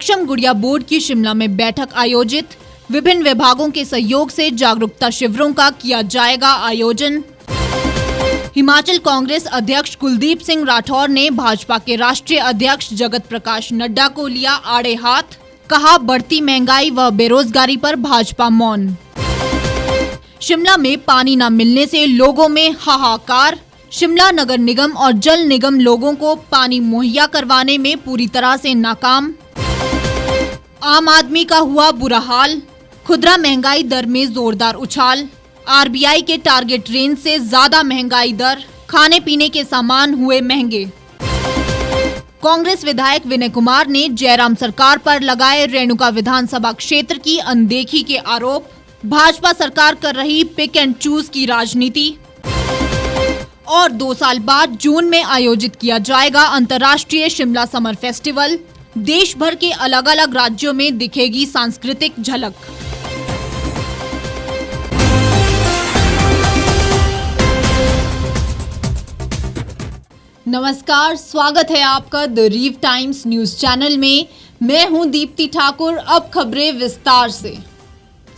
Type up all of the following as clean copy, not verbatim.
सक्षम गुड़िया बोर्ड की शिमला में बैठक आयोजित। विभिन्न विभागों के सहयोग से जागरूकता शिविरों का किया जाएगा आयोजन। हिमाचल कांग्रेस अध्यक्ष कुलदीप सिंह राठौर ने भाजपा के राष्ट्रीय अध्यक्ष जगत प्रकाश नड्डा को लिया आड़े हाथ। कहा, बढ़ती महंगाई व बेरोजगारी पर भाजपा मौन। शिमला में पानी न मिलने से लोगों में हाहाकार। शिमला नगर निगम और जल निगम लोगों को पानी मुहैया करवाने में पूरी तरह से नाकाम। आम आदमी का हुआ बुरा हाल। खुदरा महंगाई दर में जोरदार उछाल। आरबीआई के टारगेट रेंज से ज्यादा महंगाई दर। खाने पीने के सामान हुए महंगे। कांग्रेस विधायक विनय कुमार ने जयराम सरकार पर लगाए रेणुका विधानसभा क्षेत्र की अनदेखी के आरोप। भाजपा सरकार कर रही पिक एंड चूज की राजनीति। और 2 साल बाद जून में आयोजित किया जाएगा अंतर्राष्ट्रीय शिमला समर फेस्टिवल। देश भर के अलग अलग राज्यों में दिखेगी सांस्कृतिक झलक। नमस्कार, स्वागत है आपका द रीव टाइम्स न्यूज चैनल में। मैं हूं दीप्ति ठाकुर। अब खबरें विस्तार से।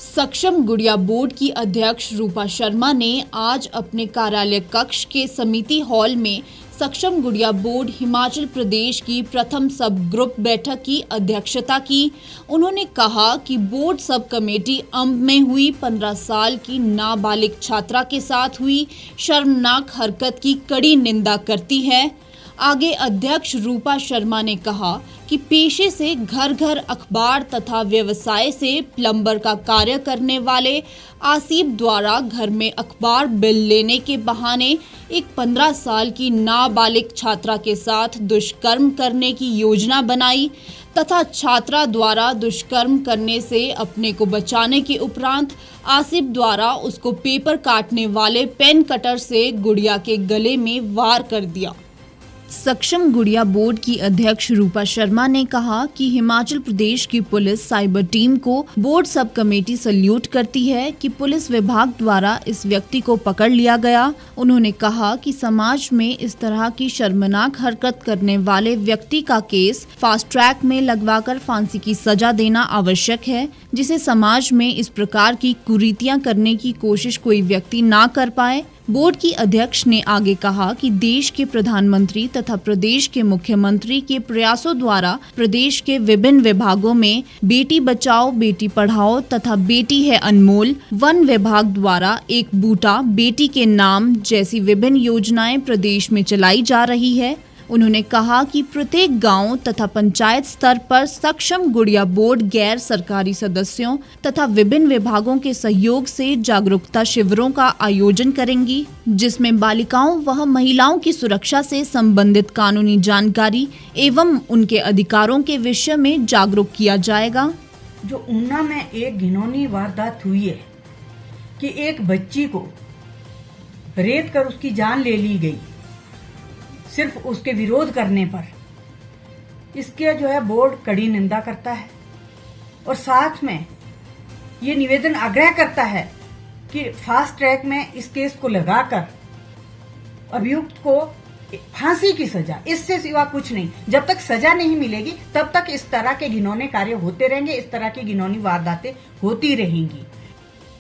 सक्षम गुड़िया बोर्ड की अध्यक्ष रूपा शर्मा ने आज अपने कार्यालय कक्ष के समिति हॉल में सक्षम गुड़िया बोर्ड हिमाचल प्रदेश की प्रथम सब ग्रुप बैठक की अध्यक्षता की। उन्होंने कहा कि बोर्ड सब कमेटी अंब में हुई 15 साल की नाबालिग छात्रा के साथ हुई शर्मनाक हरकत की कड़ी निंदा करती है। आगे अध्यक्ष रूपा शर्मा ने कहा कि पेशे से घर घर अखबार तथा व्यवसाय से प्लम्बर का कार्य करने वाले आसिफ द्वारा घर में अखबार बिल लेने के बहाने एक 15 साल की नाबालिग छात्रा के साथ दुष्कर्म करने की योजना बनाई तथा छात्रा द्वारा दुष्कर्म करने से अपने को बचाने के उपरांत आसिफ द्वारा उसको पेपर काटने वाले पेन कटर से गुड़िया के गले में वार कर दिया। सक्षम गुड़िया बोर्ड की अध्यक्ष रूपा शर्मा ने कहा कि हिमाचल प्रदेश की पुलिस साइबर टीम को बोर्ड सब कमेटी सल्यूट करती है कि पुलिस विभाग द्वारा इस व्यक्ति को पकड़ लिया गया। उन्होंने कहा कि समाज में इस तरह की शर्मनाक हरकत करने वाले व्यक्ति का केस फास्ट ट्रैक में लगवाकर फांसी की सजा देना आवश्यक है, जिसे समाज में इस प्रकार की कुरीतियां करने की कोशिश कोई व्यक्ति ना कर पाए। बोर्ड की अध्यक्ष ने आगे कहा कि देश के प्रधानमंत्री तथा प्रदेश के मुख्यमंत्री के प्रयासों द्वारा प्रदेश के विभिन्न विभागों में बेटी बचाओ बेटी पढ़ाओ तथा बेटी है अनमोल, वन विभाग द्वारा एक बूटा बेटी के नाम जैसी विभिन्न योजनाएं प्रदेश में चलाई जा रही है। उन्होंने कहा कि प्रत्येक गांव तथा पंचायत स्तर पर सक्षम गुड़िया बोर्ड गैर सरकारी सदस्यों तथा विभिन्न विभागों के सहयोग से जागरूकता शिविरों का आयोजन करेंगी, जिसमें बालिकाओं व महिलाओं की सुरक्षा से संबंधित कानूनी जानकारी एवं उनके अधिकारों के विषय में जागरूक किया जाएगा। जो ऊना में एक घिनौनी वारदात हुई है कि एक बच्ची को रेत कर उसकी जान ले ली गई सिर्फ उसके विरोध करने पर, इसके जो है बोर्ड कड़ी निंदा करता है और साथ में ये निवेदन आग्रह करता है कि फास्ट ट्रैक में इस केस को लगाकर अभियुक्त को फांसी की सजा, इससे सिवा कुछ नहीं। जब तक सजा नहीं मिलेगी तब तक इस तरह के घिनौने कार्य होते रहेंगे, इस तरह की घिनौनी वारदातें होती रहेंगी।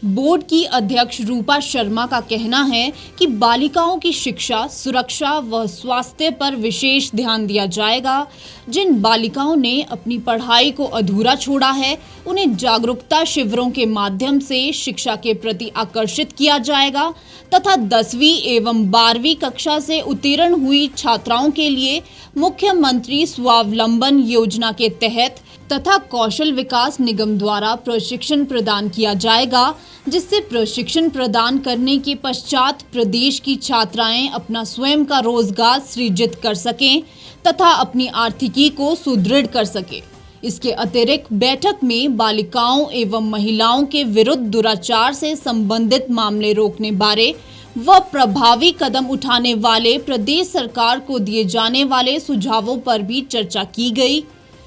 बोर्ड की अध्यक्ष रूपा शर्मा का कहना है कि बालिकाओं की शिक्षा, सुरक्षा व स्वास्थ्य पर विशेष ध्यान दिया जाएगा। जिन बालिकाओं ने अपनी पढ़ाई को अधूरा छोड़ा है, उन्हें जागरूकता शिविरों के माध्यम से शिक्षा के प्रति आकर्षित किया जाएगा तथा 10वीं एवं 12वीं कक्षा से उत्तीर्ण हुई छात्राओं के लिए मुख्यमंत्री स्वावलंबन योजना के तहत तथा कौशल विकास निगम द्वारा प्रशिक्षण प्रदान किया जाएगा, जिससे प्रशिक्षण प्रदान करने के पश्चात प्रदेश की छात्राएं अपना स्वयं का रोजगार सृजित कर सकें तथा अपनी आर्थिकी को सुदृढ़ कर सकें। इसके अतिरिक्त बैठक में बालिकाओं एवं महिलाओं के विरुद्ध दुराचार से संबंधित मामले रोकने बारे व प्रभावी कदम उठाने वाले प्रदेश सरकार को दिए जाने वाले सुझावों पर भी चर्चा की गई।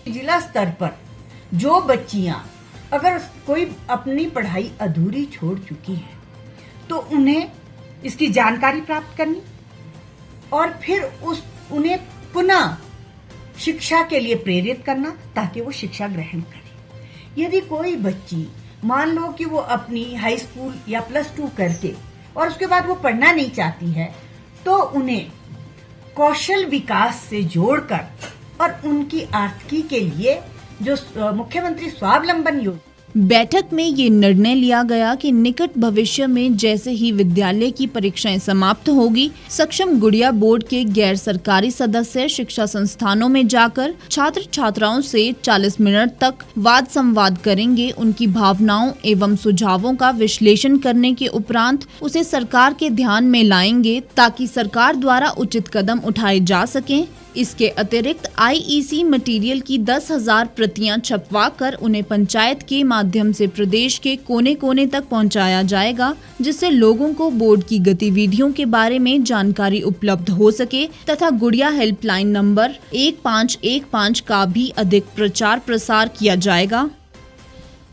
जिला स्तर पर जो बच्चियां अगर कोई अपनी पढ़ाई अधूरी छोड़ चुकी है तो उन्हें इसकी जानकारी प्राप्त करनी और फिर उन्हें पुनः शिक्षा के लिए प्रेरित करना ताकि वो शिक्षा ग्रहण करे। यदि कोई बच्ची मान लो कि वो अपनी हाई स्कूल या +2 करके और उसके बाद वो पढ़ना नहीं चाहती है, तो उन्हें कौशल विकास से जोड़कर और उनकी आर्थिकी के लिए जो मुख्यमंत्री स्वावलंबन योजना। बैठक में ये निर्णय लिया गया कि निकट भविष्य में जैसे ही विद्यालय की परीक्षाएं समाप्त होगी, सक्षम गुड़िया बोर्ड के गैर सरकारी सदस्य शिक्षा संस्थानों में जाकर छात्र छात्राओं से 40 मिनट तक वाद संवाद करेंगे। उनकी भावनाओं एवं सुझावों का विश्लेषण करने के उपरांत उसे सरकार के ध्यान में लाएंगे ताकि सरकार द्वारा उचित कदम उठाए जा सकें। इसके अतिरिक्त IEC मटेरियल की 10,000 प्रतियां छपवाकर उन्हें पंचायत के माध्यम से प्रदेश के कोने कोने तक पहुंचाया जाएगा, जिससे लोगों को बोर्ड की गतिविधियों के बारे में जानकारी उपलब्ध हो सके तथा गुड़िया हेल्पलाइन नंबर 1515 का भी अधिक प्रचार प्रसार किया जाएगा।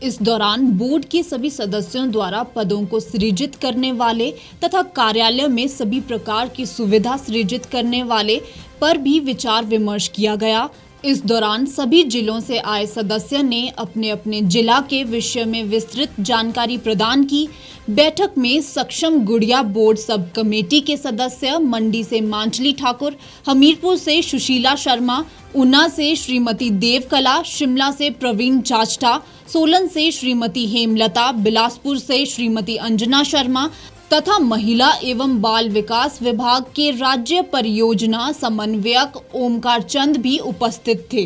इस दौरान बोर्ड के सभी सदस्यों द्वारा पदों को सृजित करने वाले तथा कार्यालय में सभी प्रकार की सुविधा सृजित करने वाले पर भी विचार विमर्श किया गया। इस दौरान सभी जिलों से आए सदस्य ने अपने अपने जिला के विषय में विस्तृत जानकारी प्रदान की। बैठक में सक्षम गुड़िया बोर्ड सब कमेटी के सदस्य मंडी से मांचली ठाकुर, हमीरपुर से सुशीला शर्मा, ऊना से श्रीमती देवकला, शिमला से प्रवीण चाचटा, सोलन से श्रीमती हेमलता, बिलासपुर से श्रीमती अंजना शर्मा तथा महिला एवं बाल विकास विभाग के राज्य परियोजना समन्वयक ओमकार चंद भी उपस्थित थे।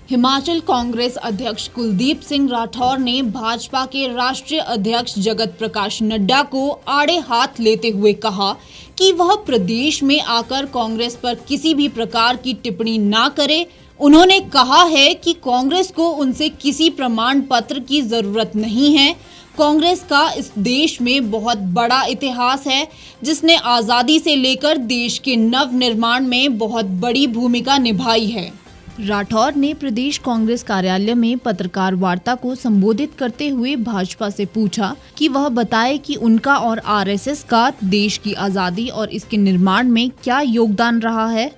हिमाचल कांग्रेस अध्यक्ष कुलदीप सिंह राठौर ने भाजपा के राष्ट्रीय अध्यक्ष जगत प्रकाश नड्डा को आड़े हाथ लेते हुए कहा कि वह प्रदेश में आकर कांग्रेस पर किसी भी प्रकार की टिप्पणी ना करे। उन्होंने कहा है कि कांग्रेस को उनसे किसी प्रमाण पत्र की जरूरत नहीं है। कांग्रेस का इस देश में बहुत बड़ा इतिहास है, जिसने आज़ादी से लेकर देश के नव निर्माण में बहुत बड़ी भूमिका निभाई है। राठौर ने प्रदेश कांग्रेस कार्यालय में पत्रकार वार्ता को संबोधित करते हुए भाजपा से पूछा कि वह बताए कि उनका और RSS का देश की आज़ादी और इसके निर्माण में क्या योगदान रहा है।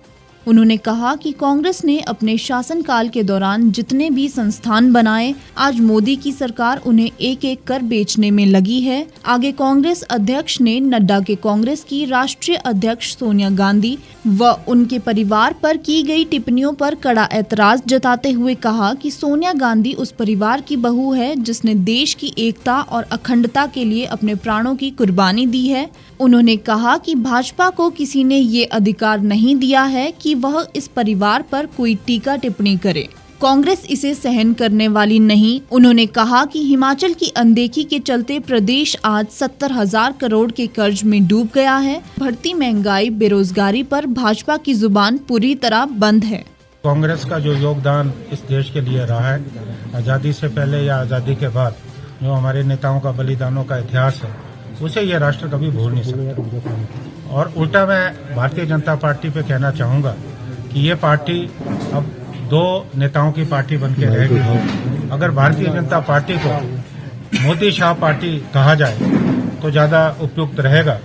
उन्होंने कहा कि कांग्रेस ने अपने शासनकाल के दौरान जितने भी संस्थान बनाए, आज मोदी की सरकार उन्हें एक एक कर बेचने में लगी है। आगे कांग्रेस अध्यक्ष ने नड्डा के कांग्रेस की राष्ट्रीय अध्यक्ष सोनिया गांधी व उनके परिवार पर की गई टिप्पणियों पर कड़ा ऐतराज जताते हुए कहा कि सोनिया गांधी उस परिवार की बहू है जिसने देश की एकता और अखंडता के लिए अपने प्राणों की कुर्बानी दी है। उन्होंने कहा कि भाजपा को किसी ने ये अधिकार नहीं दिया है कि वह इस परिवार पर कोई टीका टिप्पणी करे। कांग्रेस इसे सहन करने वाली नहीं। उन्होंने कहा कि हिमाचल की अनदेखी के चलते प्रदेश आज 70,000 करोड़ के कर्ज में डूब गया है। बढ़ती महंगाई, बेरोजगारी पर भाजपा की जुबान पूरी तरह बंद है। कांग्रेस का जो योगदान इस देश के लिए रहा है, आज़ादी से पहले या आज़ादी के बाद, जो हमारे नेताओं का बलिदानों का इतिहास है, उसे यह राष्ट्र कभी भूल नहीं सकता। और उल्टा मैं भारतीय जनता पार्टी पे कहना चाहूँगा कि ये पार्टी अब 2 नेताओं की पार्टी बन के रह गई। अगर भारतीय जनता पार्टी को मोदी शाह पार्टी कहा जाए तो ज़्यादा उपयुक्त रहेगा,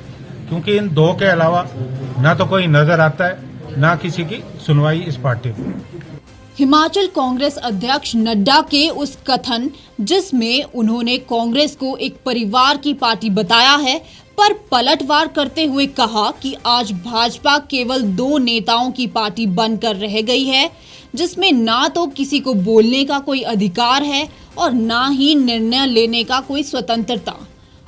क्योंकि इन 2 के अलावा ना तो कोई नजर आता है, ना किसी की सुनवाई इस पार्टी में। हिमाचल कांग्रेस अध्यक्ष नड्डा के उस कथन जिसमें उन्होंने कांग्रेस को एक परिवार की पार्टी बताया है, पर पलटवार करते हुए कहा कि आज भाजपा केवल 2 नेताओं की पार्टी बनकर रह गई है, जिसमें ना तो किसी को बोलने का कोई अधिकार है और ना ही निर्णय लेने का कोई स्वतंत्रता।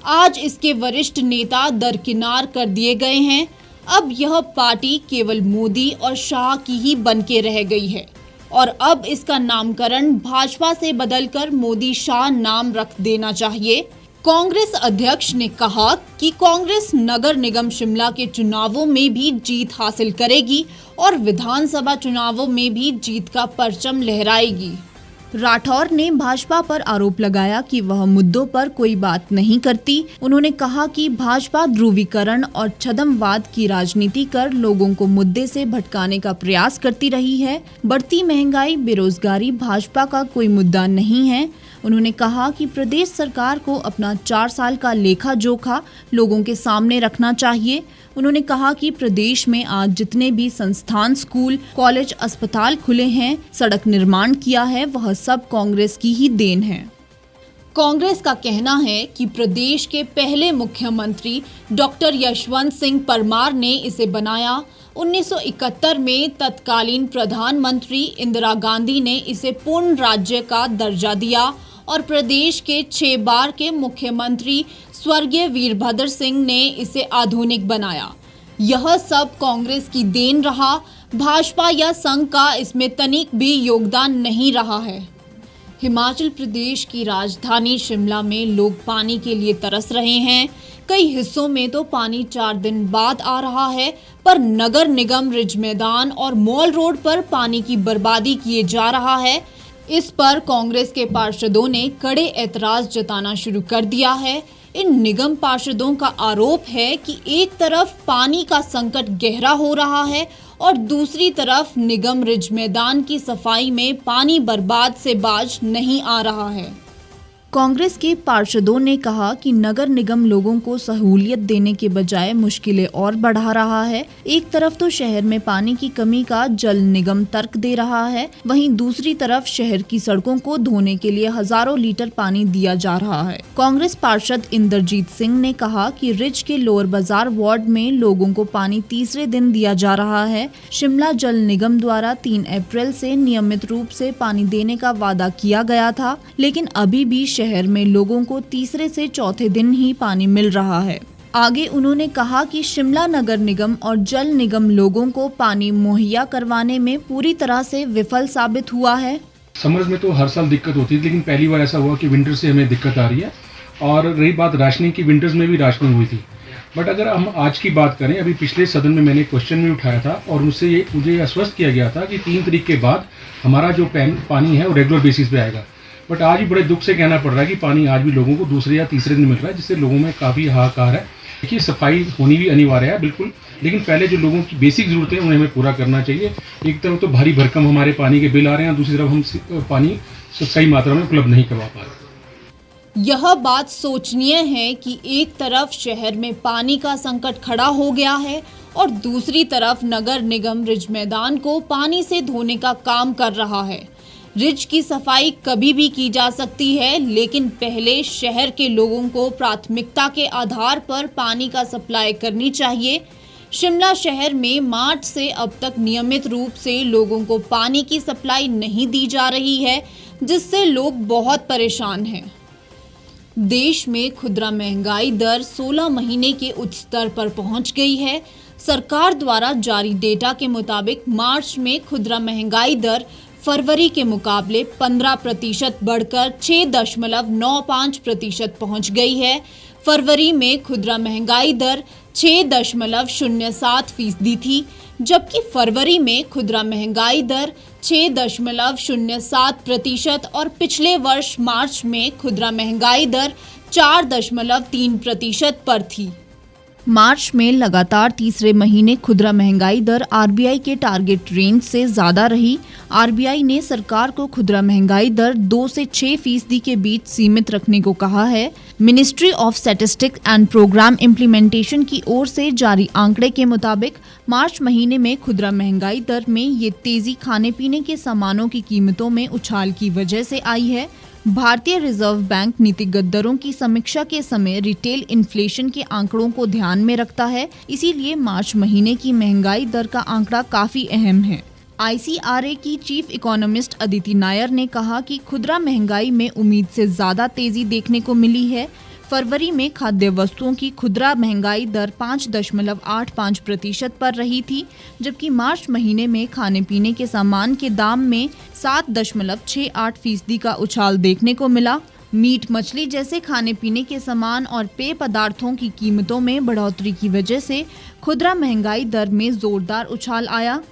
आज इसके वरिष्ठ नेता दरकिनार कर दिए गए हैं। अब यह पार्टी केवल मोदी और शाह की ही बन के रह गई है और अब इसका नामकरण भाजपा से बदलकर मोदी शाह नाम रख देना चाहिए। कांग्रेस अध्यक्ष ने कहा कि कांग्रेस नगर निगम शिमला के चुनावों में भी जीत हासिल करेगी और विधानसभा चुनावों में भी जीत का परचम लहराएगी। राठौर ने भाजपा पर आरोप लगाया कि वह मुद्दों पर कोई बात नहीं करती। उन्होंने कहा कि भाजपा ध्रुवीकरण और छद्मवाद की राजनीति कर लोगों को मुद्दे से भटकाने का प्रयास करती रही है। बढ़ती महंगाई, बेरोजगारी भाजपा का कोई मुद्दा नहीं है। उन्होंने कहा कि प्रदेश सरकार को अपना 4 साल का लेखा जोखा लोगों के सामने रखना चाहिए। उन्होंने कहा कि प्रदेश में आज जितने भी संस्थान, स्कूल, कॉलेज, अस्पताल खुले हैं, सड़क निर्माण किया है, वह सब कांग्रेस की ही देन है। कांग्रेस का कहना है कि प्रदेश के पहले मुख्यमंत्री डॉक्टर यशवंत सिंह परमार ने इसे बनाया। 1971 में तत्कालीन प्रधानमंत्री इंदिरा गांधी ने इसे पूर्ण राज्य का दर्जा दिया और प्रदेश के 6 बार के मुख्यमंत्री स्वर्गीय वीरभद्र सिंह ने इसे आधुनिक बनाया। यह सब कांग्रेस की देन रहा, भाजपा या संघ का इसमें तनिक भी योगदान नहीं रहा है। हिमाचल प्रदेश की राजधानी शिमला में लोग पानी के लिए तरस रहे हैं। कई हिस्सों में तो पानी 4 दिन बाद आ रहा है, पर नगर निगम रिज मैदान और मॉल रोड पर पानी की बर्बादी किए जा रहा है। इस पर कांग्रेस के पार्षदों ने कड़े ऐतराज जताना शुरू कर दिया है। इन निगम पार्षदों का आरोप है कि एक तरफ पानी का संकट गहरा हो रहा है और दूसरी तरफ निगम रिज मैदान की सफाई में पानी बर्बाद से बाज नहीं आ रहा है। कांग्रेस के पार्षदों ने कहा कि नगर निगम लोगों को सहूलियत देने के बजाय मुश्किलें और बढ़ा रहा है। एक तरफ तो शहर में पानी की कमी का जल निगम तर्क दे रहा है, वहीं दूसरी तरफ शहर की सड़कों को धोने के लिए हजारों लीटर पानी दिया जा रहा है। कांग्रेस पार्षद इंद्रजीत सिंह ने कहा कि रिज के लोअर बाजार वार्ड में लोगों को पानी तीसरे दिन दिया जा रहा है। शिमला जल निगम द्वारा 3 अप्रैल से नियमित रूप से पानी देने का वादा किया गया था, लेकिन अभी भी शहर में लोगों को तीसरे से चौथे दिन ही पानी मिल रहा है। आगे उन्होंने कहा कि शिमला नगर निगम और जल निगम लोगों को पानी मुहैया करवाने में पूरी तरह से विफल साबित हुआ है। समर्स में तो हर साल दिक्कत होती है, लेकिन पहली बार ऐसा हुआ कि विंटर से हमें दिक्कत आ रही है। और रही बात राशनिंग की, विंटर्स में भी राशनिंग हुई थी। बट अगर हम आज की बात करें, अभी पिछले सदन में मैंने क्वेश्चन भी उठाया था और मुझे आश्वस्त किया गया था कि 3 तारीख के बाद हमारा जो पानी है वो रेगुलर बेसिस पे आएगा। बट आज भी बड़े दुख से कहना पड़ रहा है कि पानी आज भी लोगों को दूसरे या तीसरे दिन मिल रहा है, जिससे लोगों में काफ़ी हाहाकार है। देखिए, सफाई होनी भी अनिवार्य है बिल्कुल, लेकिन पहले जो लोगों की बेसिक ज़रूरतें हैं उन्हें हमें पूरा करना चाहिए। एक तरफ तो भारी भरकम हमारे पानी के बिल आ रहे हैं, दूसरी तरफ हम पानी सही मात्रा में उपलब्ध नहीं करवा पा रहे। यह बात सोचनीय है कि एक तरफ शहर में पानी का संकट खड़ा हो गया है और दूसरी तरफ नगर निगम रिज मैदान को पानी से धोने का काम कर रहा है। रिज की सफाई कभी भी की जा सकती है, लेकिन पहले शहर के लोगों को प्राथमिकता के आधार पर पानी का सप्लाई करनी चाहिए। शिमला शहर में मार्च से अब तक नियमित रूप से लोगों को पानी की सप्लाई नहीं दी जा रही है, जिससे लोग बहुत परेशान हैं। देश में खुदरा महंगाई दर 16 महीने के उच्च स्तर पर पहुंच गई है। सरकार द्वारा जारी डेटा के मुताबिक मार्च में खुदरा महंगाई दर फरवरी के मुकाबले 15% बढ़कर 6.95% पहुंच गई है। फरवरी में खुदरा महंगाई दर 6.07% थी, जबकि फरवरी में खुदरा महंगाई दर 6.07% और पिछले वर्ष मार्च में खुदरा महंगाई दर 4.3% पर थी। मार्च में लगातार तीसरे महीने खुदरा महंगाई दर आरबीआई के टारगेट रेंज से ज्यादा रही। आरबीआई ने सरकार को खुदरा महंगाई दर 2 से 6% के बीच सीमित रखने को कहा है। Ministry of statistics and programme implementation की ओर से जारी आंकड़े के मुताबिक मार्च महीने में खुदरा महंगाई दर में ये तेजी खाने पीने के सामानों की कीमतों में उछाल की वजह से आई है। भारतीय रिजर्व बैंक नीतिगत दरों की समीक्षा के समय रिटेल इन्फ्लेशन के आंकड़ों को ध्यान में रखता है, इसीलिए मार्च महीने की महंगाई दर का आंकड़ा काफी अहम है। आईसीआरए की चीफ इकोनॉमिस्ट अदिति नायर ने कहा कि खुदरा महंगाई में उम्मीद से ज्यादा तेजी देखने को मिली है। फरवरी में खाद्य वस्तुओं की खुदरा महंगाई दर 5.85% पर रही थी, जबकि मार्च महीने में खाने पीने के सामान के दाम में 7.68% का उछाल देखने को मिला। मीट, मछली जैसे खाने पीने के सामान और पेय पदार्थों की कीमतों में बढ़ोतरी की वजह से खुदरा महंगाई दर में जोरदार उछाल आया।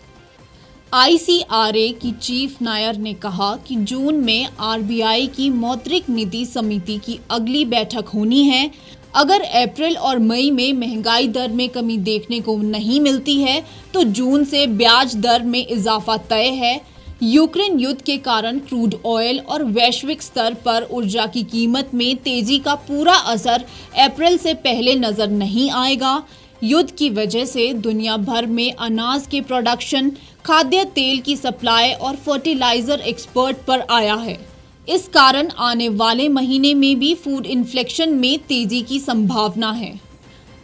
आईसीआरए की चीफ नायर ने कहा कि जून में आरबीआई की मौद्रिक नीति समिति की अगली बैठक होनी है। अगर अप्रैल और मई में महंगाई दर में कमी देखने को नहीं मिलती है तो जून से ब्याज दर में इजाफा तय है। यूक्रेन युद्ध के कारण क्रूड ऑयल और वैश्विक स्तर पर ऊर्जा की कीमत में तेजी का पूरा असर अप्रैल से पहले नजर नहीं आएगा। युद्ध की वजह से दुनिया भर में अनाज के प्रोडक्शन, खाद्य तेल की सप्लाई और फर्टिलाइजर एक्सपोर्ट पर आया है। इस कारण आने वाले महीने में भी फूड इन्फ्लेशन में तेजी की संभावना है।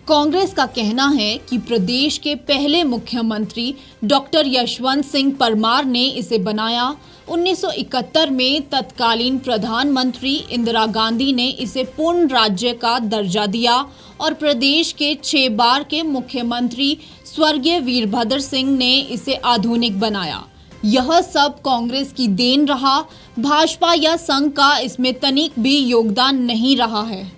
कांग्रेस का कहना है कि प्रदेश के पहले मुख्यमंत्री डॉक्टर यशवंत सिंह परमार ने इसे बनाया। 1971 में तत्कालीन प्रधानमंत्री इंदिरा गांधी ने इसे पूर्ण राज्य का दर्जा दिया और प्रदेश के 6 बार के मुख्यमंत्री स्वर्गीय वीरभद्र सिंह ने इसे आधुनिक बनाया। यह सब कांग्रेस की देन रहा, भाजपा या संघ का इसमें तनिक भी योगदान नहीं रहा है।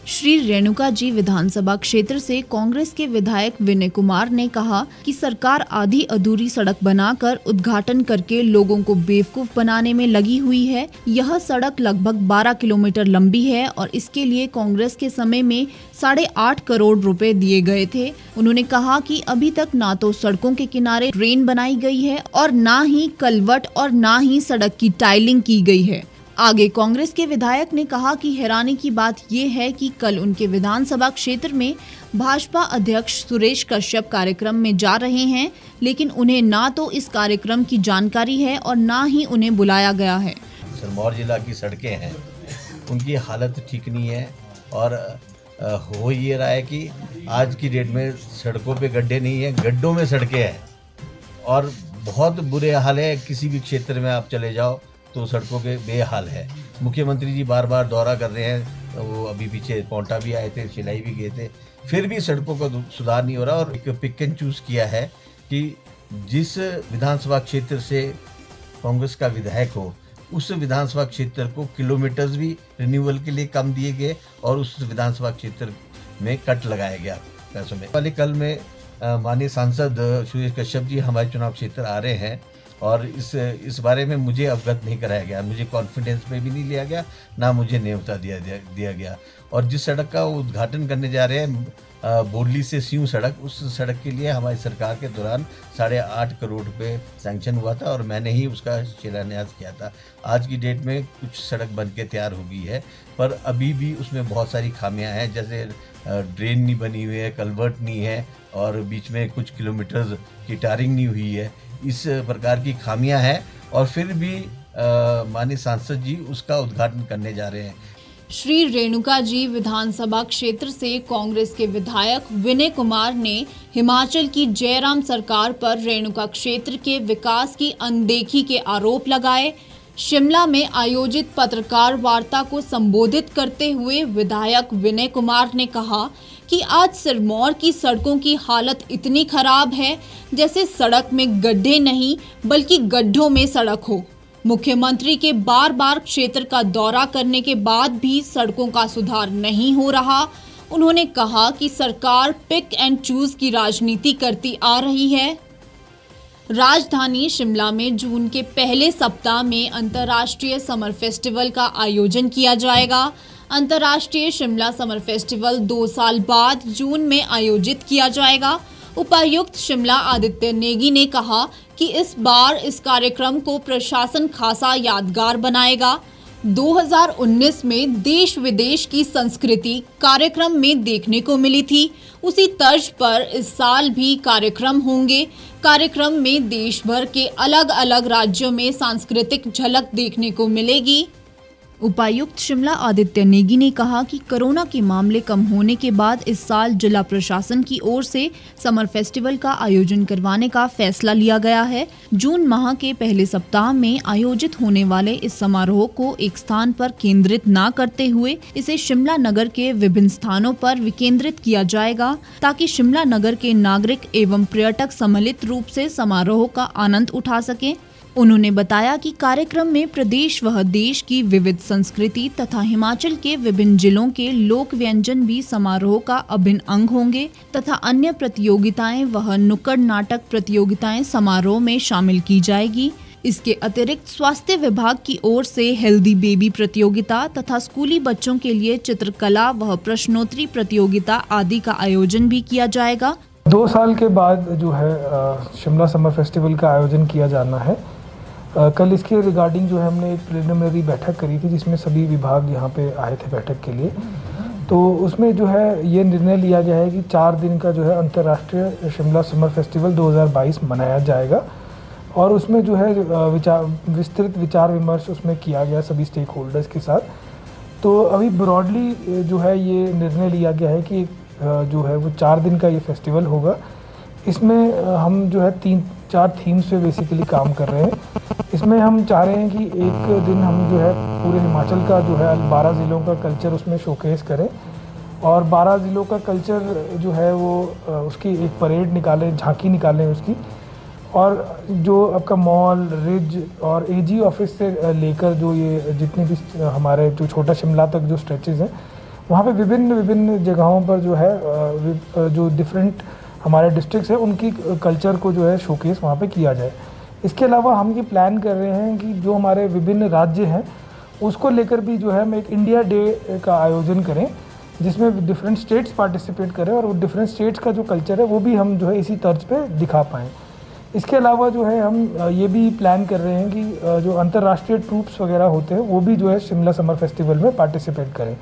श्री रेणुका जी विधानसभा क्षेत्र से कांग्रेस के विधायक विनय कुमार ने कहा कि सरकार आधी अधूरी सड़क बनाकर उद्घाटन करके लोगों को बेवकूफ बनाने में लगी हुई है। यह सड़क लगभग 12 किलोमीटर लंबी है और इसके लिए कांग्रेस के समय में 8.5 करोड़ रुपए दिए गए थे। उन्होंने कहा कि अभी तक ना तो सड़कों के किनारे ड्रेन बनाई गई है और ना ही कलवट और ना ही सड़क की टाइलिंग की गई है। आगे कांग्रेस के विधायक ने कहा कि हैरानी की बात ये है कि कल उनके विधानसभा क्षेत्र में भाजपा अध्यक्ष सुरेश कश्यप कार्यक्रम में जा रहे हैं, लेकिन उन्हें ना तो इस कार्यक्रम की जानकारी है और ना ही उन्हें बुलाया गया है। सिरमौर जिला की सड़कें हैं, उनकी हालत ठीक नहीं है और हो ये रहा है कि आज की डेट में सड़कों पे गड्ढे नहीं है, गड्ढों में सड़कें हैं और बहुत बुरे हाल है। किसी भी क्षेत्र में आप चले जाओ तो सड़कों के बेहाल है। मुख्यमंत्री जी बार बार दौरा कर रहे हैं, वो अभी पीछे पौंटा भी आए थे, शिलाई भी गए थे, फिर भी सड़कों का सुधार नहीं हो रहा। और एक पिक एंड चूज किया है कि जिस विधानसभा क्षेत्र से कांग्रेस का विधायक हो उस विधानसभा क्षेत्र को किलोमीटर्स भी रिन्यूअल के लिए कम दिए गए और उस विधानसभा क्षेत्र में कट लगाया गया पैसों में। वाले कल में माननीय सांसद सुरेश कश्यप जी हमारे चुनाव क्षेत्र आ रहे हैं और इस बारे में मुझे अवगत नहीं कराया गया, मुझे कॉन्फिडेंस में भी नहीं लिया गया, ना मुझे न्योता दिया गया। और जिस सड़क का उद्घाटन करने जा रहे हैं बोडली से सीऊ सड़क, उस सड़क के लिए हमारी सरकार के दौरान 8.5 करोड़ रुपए सैंक्शन हुआ था और मैंने ही उसका शिलान्यास किया था। आज की डेट में कुछ सड़क बन के तैयार हो गई है पर अभी भी उसमें बहुत सारी खामियां हैं, जैसे ड्रेन नहीं बनी हुई है, कल्वर्ट नहीं है और बीच में कुछ किलोमीटर की टारिंग नहीं हुई है। इस प्रकार की खामियां हैं और फिर भी माननीय सांसद जी उसका उद्घाटन करने जा रहे हैं। श्री रेणुका जी विधानसभा क्षेत्र से कांग्रेस के विधायक विनय कुमार ने हिमाचल की जयराम सरकार पर रेणुका क्षेत्र के विकास की अनदेखी के आरोप लगाए। शिमला में आयोजित पत्रकार वार्ता को संबोधित करते हुए विधायक विनय कुमार ने कहा कि आज सिरमौर की सड़कों की हालत इतनी खराब है जैसे सड़क में गड्ढे नहीं बल्कि गड्ढों में सड़क हो। मुख्यमंत्री के बार बार क्षेत्र का दौरा करने के बाद भी सड़कों का सुधार नहीं हो रहा। उन्होंने कहा कि सरकार पिक एंड चूज की राजनीति करती आ रही है। राजधानी शिमला में जून के पहले सप्ताह में अंतर्राष्ट्रीय समर फेस्टिवल का आयोजन किया जाएगा। अंतर्राष्ट्रीय शिमला समर फेस्टिवल 2 साल बाद जून में आयोजित किया जाएगा। उपायुक्त शिमला आदित्य नेगी ने कहा कि इस बार इस कार्यक्रम को प्रशासन खासा यादगार बनाएगा। 2019 में देश विदेश की संस्कृति कार्यक्रम में देखने को मिली थी, उसी तर्ज पर इस साल भी कार्यक्रम होंगे। कार्यक्रम में देश भर के अलग अलग राज्यों में सांस्कृतिक झलक देखने को मिलेगी। उपायुक्त शिमला आदित्य नेगी ने कहा कि कोरोना के मामले कम होने के बाद इस साल जिला प्रशासन की ओर से समर फेस्टिवल का आयोजन करवाने का फैसला लिया गया है। जून माह के पहले सप्ताह में आयोजित होने वाले इस समारोह को एक स्थान पर केंद्रित न करते हुए इसे शिमला नगर के विभिन्न स्थानों पर विकेंद्रित किया जाएगा ताकि शिमला नगर के नागरिक एवं पर्यटक सम्मिलित रूप से समारोह का आनंद उठा सकें। उन्होंने बताया कि कार्यक्रम में प्रदेश व देश की विविध संस्कृति तथा हिमाचल के विभिन्न जिलों के लोक व्यंजन भी समारोह का अभिन्न अंग होंगे तथा अन्य प्रतियोगिताएं व नुक्कड़ नाटक प्रतियोगिताएं समारोह में शामिल की जाएगी। इसके अतिरिक्त स्वास्थ्य विभाग की ओर से हेल्दी बेबी प्रतियोगिता तथा स्कूली बच्चों के लिए चित्रकला व प्रश्नोत्तरी प्रतियोगिता आदि का आयोजन भी किया जाएगा। 2 साल के बाद जो है शिमला समर फेस्टिवल का आयोजन किया जाना है। कल इसके रिगार्डिंग जो है हमने एक प्रिलिमिनरी बैठक करी थी जिसमें सभी विभाग यहाँ पे आए थे बैठक के लिए। तो उसमें जो है ये निर्णय लिया गया है कि 4 दिन का जो है अंतर्राष्ट्रीय शिमला समर फेस्टिवल 2022 मनाया जाएगा और उसमें जो है विस्तृत विचार विमर्श उसमें किया गया सभी स्टेक होल्डर्स के साथ। तो अभी ब्रॉडली जो है ये निर्णय लिया गया है कि जो है वो 4 दिन का ये फेस्टिवल होगा। इसमें हम जो है 3-4 थीम्स पे बेसिकली काम कर रहे हैं। इसमें हम चाह रहे हैं कि एक दिन हम जो है पूरे हिमाचल का जो है 12 ज़िलों का कल्चर उसमें शोकेस करें और 12 ज़िलों का कल्चर जो है वो उसकी एक परेड निकालें, झांकी निकालें उसकी। और जो आपका मॉल, रिज और एजी ऑफिस से लेकर जो ये जितने भी हमारे जो छोटा शिमला तक जो स्ट्रेचेस हैं वहाँ पे विभिन्न जगहों पर जो है जो डिफरेंट हमारे डिस्ट्रिक्ट्स हैं उनकी कल्चर को जो है शोकेस वहाँ पे किया जाए। इसके अलावा हम ये प्लान कर रहे हैं कि जो हमारे विभिन्न राज्य हैं उसको लेकर भी जो है हम एक इंडिया डे का आयोजन करें जिसमें डिफरेंट स्टेट्स पार्टिसिपेट करें और वो डिफरेंट स्टेट्स का जो कल्चर है वो भी हम जो है इसी तर्ज पे दिखा पाएँ। इसके अलावा जो है हम ये भी प्लान कर रहे हैं कि जो अंतर्राष्ट्रीय ट्रूप्स वगैरह होते हैं वो भी जो है शिमला समर फेस्टिवल में पार्टिसिपेट करें।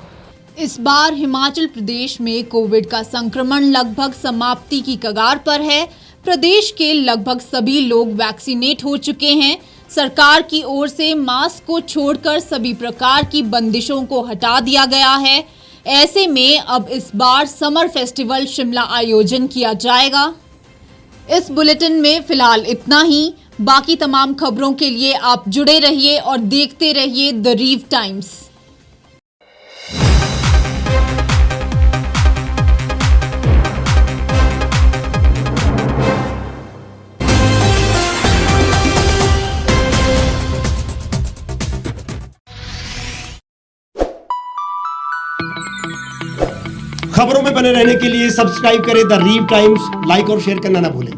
इस बार हिमाचल प्रदेश में कोविड का संक्रमण लगभग समाप्ति की कगार पर है। प्रदेश के लगभग सभी लोग वैक्सीनेट हो चुके हैं। सरकार की ओर से मास्क को छोड़कर सभी प्रकार की बंदिशों को हटा दिया गया है। ऐसे में अब इस बार समर फेस्टिवल शिमला आयोजन किया जाएगा। इस बुलेटिन में फिलहाल इतना ही। बाकी तमाम खबरों के लिए आप जुड़े रहिए और देखते रहिए द रीव टाइम्स। खबरों में बने रहने के लिए सब्सक्राइब करें द रीव टाइम्स, लाइक और शेयर करना ना भूलें।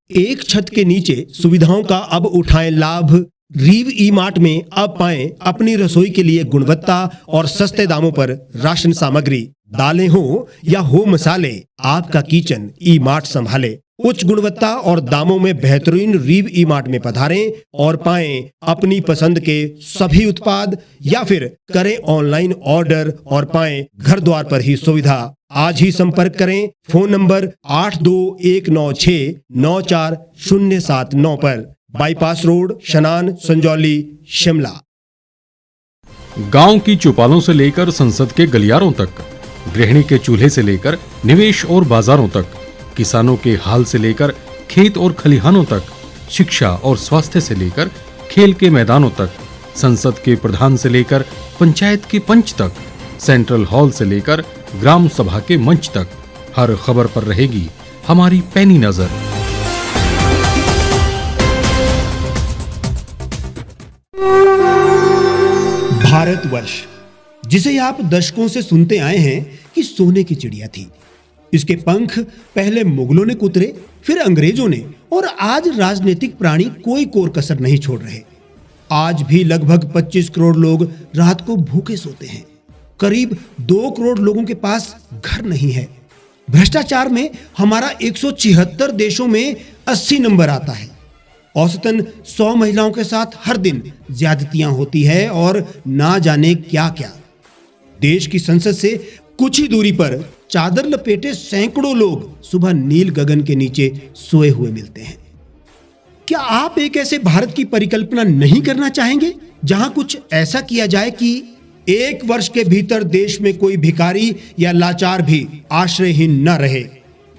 एक छत के नीचे सुविधाओं का अब उठाएं लाभ। रीव ई मार्ट में अब पाएं अपनी रसोई के लिए गुणवत्ता और सस्ते दामों पर राशन सामग्री। दालें हो या हो मसाले, आपका किचन ई मार्ट संभाले। उच्च गुणवत्ता और दामों में बेहतरीन रीव ई मार्ट में पधारें और पाएं अपनी पसंद के सभी उत्पाद या फिर करें ऑनलाइन ऑर्डर और पाएं घर द्वार पर ही सुविधा। आज ही संपर्क करें फोन नंबर 8219694079 पर, बाईपास रोड, शनान, संजौली, शिमला। गांव की चौपालों से लेकर संसद के गलियारों तक, गृहिणी के चूल्हे से लेकर निवेश और बाजारों तक, किसानों के हाल से लेकर खेत और खलिहानों तक, शिक्षा और स्वास्थ्य से लेकर खेल के मैदानों तक, संसद के प्रधान से लेकर पंचायत के पंच तक, सेंट्रल हॉल से लेकर ग्राम सभा के मंच तक, हर खबर पर रहेगी हमारी पैनी नजर। भारतवर्ष, जिसे आप दशकों से सुनते आए हैं कि सोने की चिड़िया थी। इसके पंख पहले मुगलों ने कुतरे, फिर अंग्रेजों ने, और आज राजनीतिक प्राणी कोई कोर कसर नहीं छोड़ रहे। आज भी लगभग 25 करोड़ लोग रात को भूखे सोते हैं। करीब 2 करोड़ लोगों के पास घर नहीं है। भ्रष्टाचार में हमारा 176 देशों में 80 नंबर आता है। औसतन 100 महिलाओं के साथ हर दिन ज्यादतियां होती है और ना जाने क्या क्या। देश की संसद से कुछ ही दूरी पर चादर लपेटे सैकड़ों लोग सुबह नील गगन के नीचे सोए हुए मिलते हैं। क्या आप एक ऐसे भारत की परिकल्पना नहीं करना चाहेंगे जहां कुछ ऐसा किया जाए कि 1 वर्ष के भीतर देश में कोई भिखारी या लाचार भी आश्रयहीन न रहे?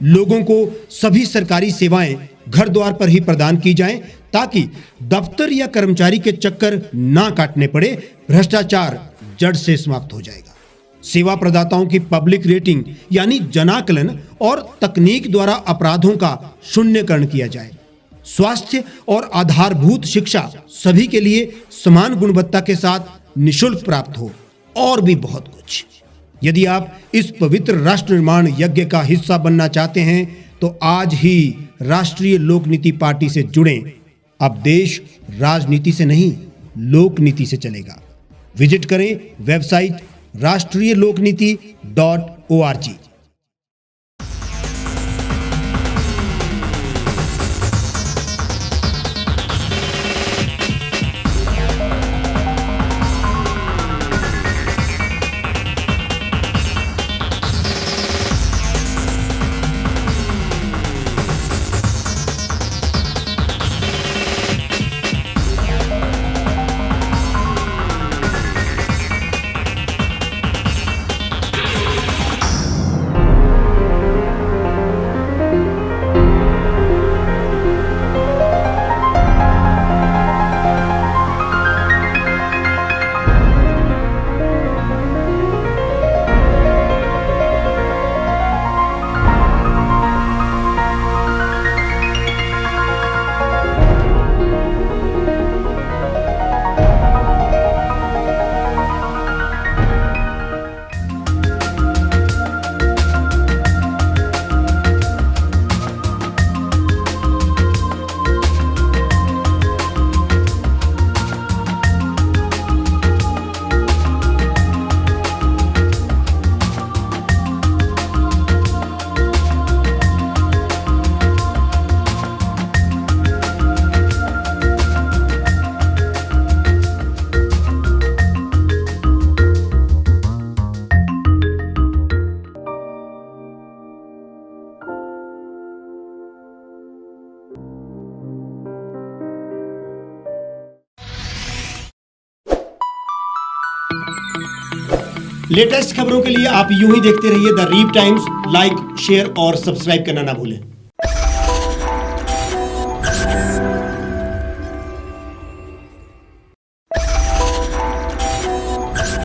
लोगों को सभी सरकारी सेवाएं घर द्वार पर ही प्रदान की जाएं ताकि दफ्तर या कर्मचारी के चक्कर ना काटने पड़े। भ्रष्टाचार जड़ से समाप्त हो जाएगा। सेवा प्रदाताओं की पब्लिक रेटिंग यानी जनाकलन और तकनीक द्वारा अपराधों का शून्यकरण किया जाए। स्वास्थ्य और आधारभूत शिक्षा सभी के लिए समान गुणवत्ता के साथ निशुल्क प्राप्त हो, और भी बहुत कुछ। यदि आप इस पवित्र राष्ट्र निर्माण यज्ञ का हिस्सा बनना चाहते हैं तो आज ही राष्ट्रीय लोक नीति पार्टी से जुड़ें। अब देश राजनीति से नहीं, लोक नीति से चलेगा। विजिट करें वेबसाइट rashtriyalokniti.org। लेटेस्ट खबरों के लिए आप यूं ही देखते रहिए द रीप टाइम्स। लाइक, शेयर और सब्सक्राइब करना ना भूलें।